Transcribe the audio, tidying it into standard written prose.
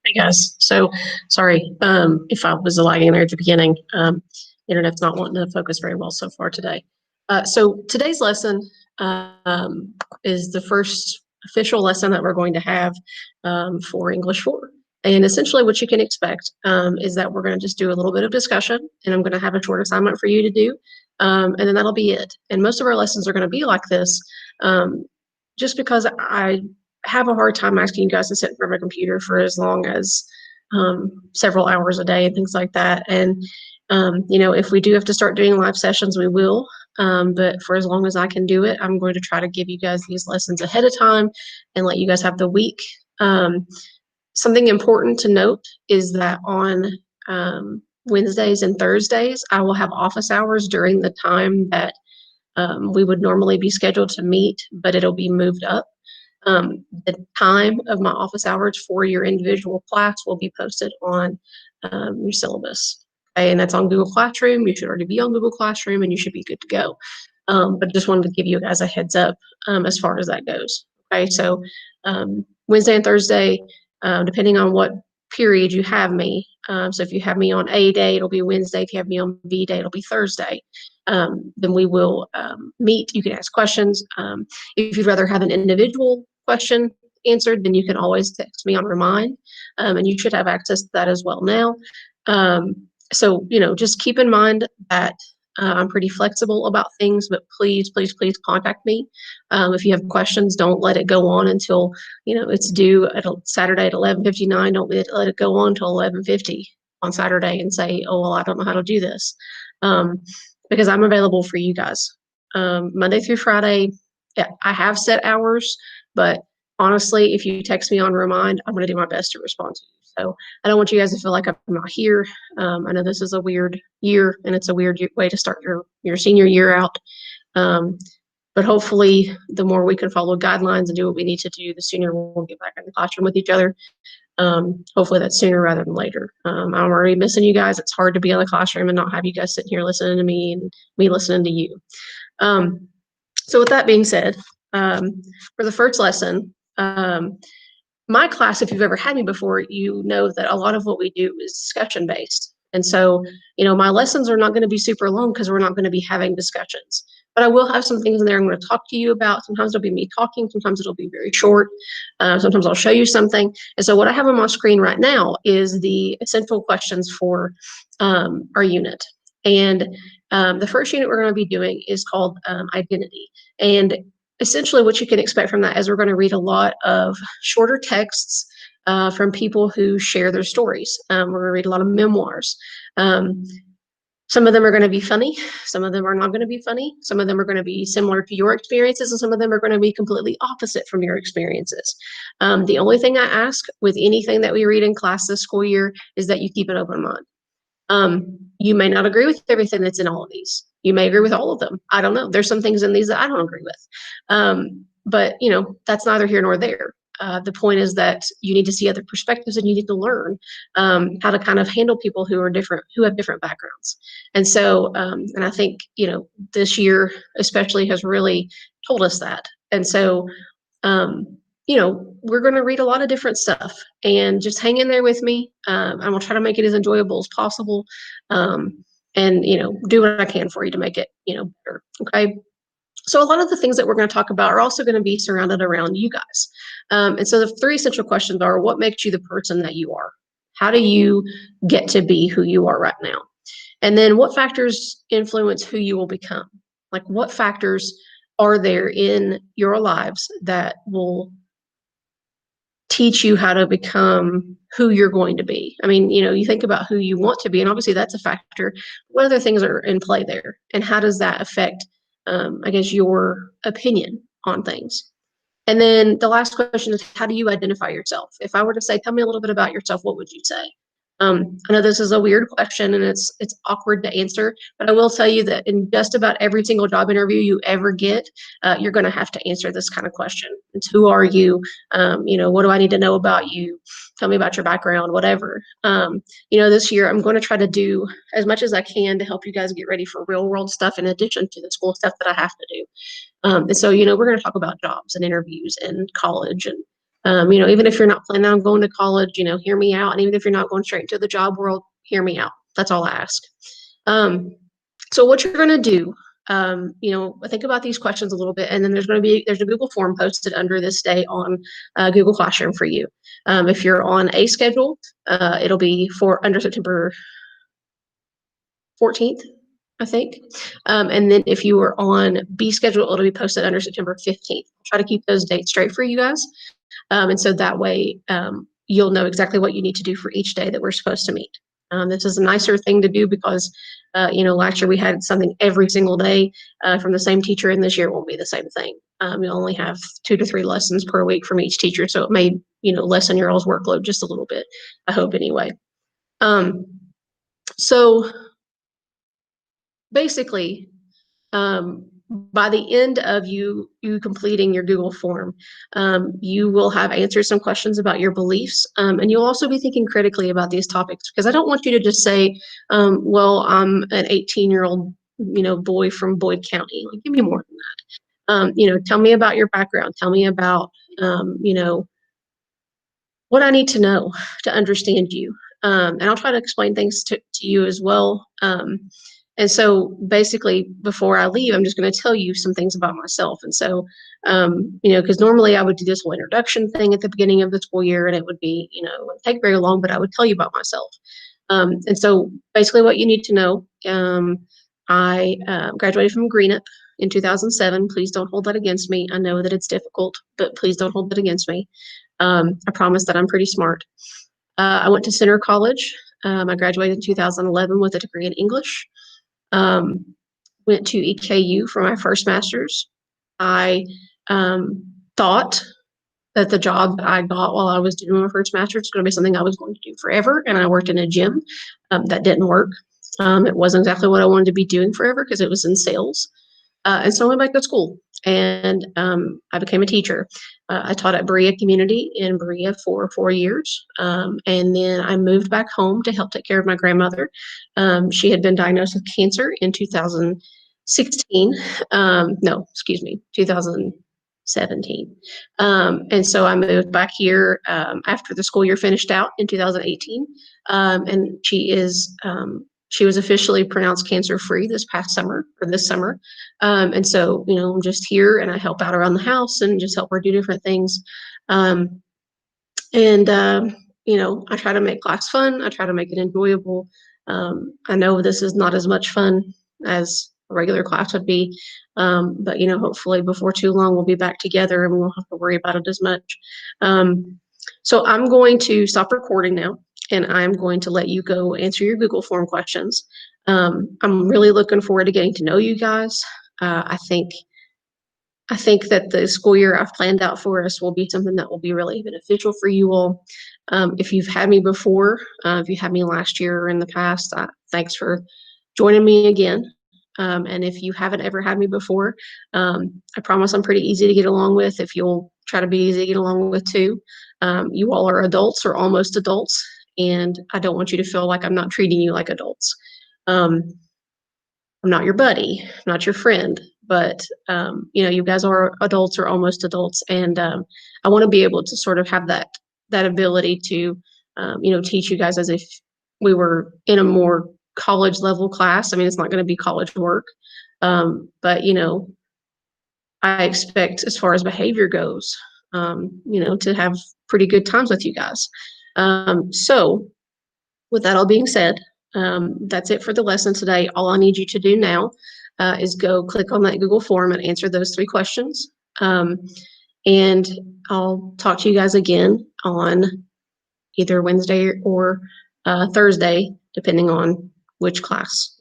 Hey guys, so sorry if I was lagging there at the beginning. Internet's not wanting to focus very well so far today. So today's lesson is the first official lesson that we're going to have for English 4. And essentially what you can expect is that we're going to just do a little bit of discussion, and I'm going to have a short assignment for you to do, and then that'll be it. And most of our lessons are going to be like this, just because I have a hard time asking you guys to sit in front of a computer for as long as several hours a day and things like that. And if we do have to start doing live sessions, we will. But for as long as I can do it, I'm going to try to give you guys these lessons ahead of time and let you guys have the week. Something important to note is that on Wednesdays and Thursdays, I will have office hours during the time that we would normally be scheduled to meet, but it'll be moved up. The time of my office hours for your individual class will be posted on your syllabus. Okay, and that's on Google Classroom. You should already be on Google Classroom and you should be good to go. But just wanted to give you guys a heads up as far as that goes. Okay, so Wednesday and Thursday, depending on what period you have me. So if you have me on A day, it'll be Wednesday. If you have me on B day, it'll be Thursday. Then we will meet. You can ask questions. If you'd rather have an individual question answered, then you can always text me on Remind, and you should have access to that as well now. So, just keep in mind that I'm pretty flexible about things, but please, please, please contact me. If you have questions, don't let it go on until, it's due at Saturday at 11:59. Don't let it go on until 11:50 on Saturday and say, oh, well, I don't know how to do this. Because I'm available for you guys. Monday through Friday, yeah, I have set hours, but honestly, if you text me on Remind, I'm going to do my best to respond to you. So I don't want you guys to feel like I'm not here. I know this is a weird year, and it's a weird way to start your senior year out. But hopefully, the more we can follow guidelines and do what we need to do, the sooner we'll get back in the classroom with each other. Hopefully that's sooner rather than later. I'm already missing you guys. It's hard to be in the classroom and not have you guys sitting here listening to me and me listening to you. So with that being said, for the first lesson, my class, if you've ever had me before, you know that a lot of what we do is discussion based. And so, my lessons are not going to be super long because we're not going to be having discussions. But I will have some things in there I'm going to talk to you about. Sometimes it'll be me talking. Sometimes it'll be very short. Sometimes I'll show you something. And so what I have on my screen right now is the essential questions for our unit. And the first unit we're going to be doing is called identity. And essentially what you can expect from that is we're going to read a lot of shorter texts from people who share their stories. We're going to read a lot of memoirs. Some of them are going to be funny. Some of them are not going to be funny. Some of them are going to be similar to your experiences, and some of them are going to be completely opposite from your experiences. The only thing I ask with anything that we read in class this school year is that you keep an open mind. You may not agree with everything that's in all of these. You may agree with all of them. I don't know. There's some things in these that I don't agree with. But, that's neither here nor there. The point is that you need to see other perspectives and you need to learn how to kind of handle people who are different, who have different backgrounds. And so, and I think, this year especially has really told us that. And so, we're going to read a lot of different stuff and just hang in there with me. I'm going to try to make it as enjoyable as possible. And, do what I can for you to make it, better. Okay. So a lot of the things that we're going to talk about are also going to be surrounded around you guys. And so the three essential questions are: what makes you the person that you are? How do you get to be who you are right now? And then what factors influence who you will become? Like, what factors are there in your lives that will teach you how to become who you're going to be? I mean, you think about who you want to be, and obviously that's a factor. What other things are in play there? And how does that affect, I guess, your opinion on things? And then the last question is, how do you identify yourself? If I were to say, tell me a little bit about yourself, what would you say? I know this is a weird question and it's awkward to answer, but I will tell you that in just about every single job interview you ever get, you're going to have to answer this kind of question. It's who are you? What do I need to know about you? Tell me about your background, whatever. This year I'm going to try to do as much as I can to help you guys get ready for real world stuff in addition to the school stuff that I have to do. And so, we're going to talk about jobs and interviews and college and Even if you're not planning on going to college, hear me out. And even if you're not going straight into the job world, hear me out. That's all I ask. So what you're going to do, think about these questions a little bit, and then there's a Google form posted under this day on Google Classroom for you. If you're on a schedule, it'll be for under September 14th, I think. And then if you are on B schedule, it'll be posted under September 15th. Try to keep those dates straight for you guys. And so that way, you'll know exactly what you need to do for each day that we're supposed to meet. This is a nicer thing to do because, last year we had something every single day from the same teacher, and this year won't be the same thing. You'll only have 2 to 3 lessons per week from each teacher, so it may, lessen your all's workload just a little bit, I hope anyway. So basically, by the end of you completing your Google form, you will have answered some questions about your beliefs, and you'll also be thinking critically about these topics, because I don't want you to just say, well, I'm an 18-year-old boy from Boyd County. Like, give me more than that. Tell me about your background. Tell me about what I need to know to understand you. And I'll try to explain things to you as well. And so basically, before I leave, I'm just going to tell you some things about myself. And so, because normally I would do this whole introduction thing at the beginning of the school year, and it would be, it wouldn't take very long, but I would tell you about myself. And so basically what you need to know, I graduated from Greenup in 2007. Please don't hold that against me. I know that it's difficult, but please don't hold that against me. I promise that I'm pretty smart. I went to Center College. I graduated in 2011 with a degree in English. Went to EKU for my first master's. I thought that the job that I got while I was doing my first master's was going to be something I was going to do forever, and I worked in a gym. That didn't work. It wasn't exactly what I wanted to be doing forever because it was in sales. And so I went back to school, and I became a teacher. I taught at Berea Community in Berea for 4 years. And then I moved back home to help take care of my grandmother. She had been diagnosed with cancer in 2016. No, excuse me, 2017. And so I moved back here after the school year finished out in 2018. And she was officially pronounced cancer-free this summer. And so, I'm just here, and I help out around the house and just help her do different things. I try to make class fun. I try to make it enjoyable. I know this is not as much fun as a regular class would be, but, hopefully before too long, we'll be back together and we won't have to worry about it as much. So I'm going to stop recording now, and I'm going to let you go answer your Google form questions. I'm really looking forward to getting to know you guys. I think that the school year I've planned out for us will be something that will be really beneficial for you all. If you've had me before, if you had me last year or in the past, thanks for joining me again. And if you haven't ever had me before, I promise I'm pretty easy to get along with, if you'll try to be easy to get along with too. You all are adults or almost adults, and I don't want you to feel like I'm not treating you like adults. I'm not your buddy, I'm not your friend, but you guys are adults or almost adults, and I want to be able to sort of have that ability to teach you guys as if we were in a more college level class. I mean, it's not going to be college work, but I expect, as far as behavior goes, to have pretty good times with you guys. So with that all being said, that's it for the lesson today. All I need you to do now is go click on that Google form and answer those 3 questions. And I'll talk to you guys again on either Wednesday or Thursday, depending on which class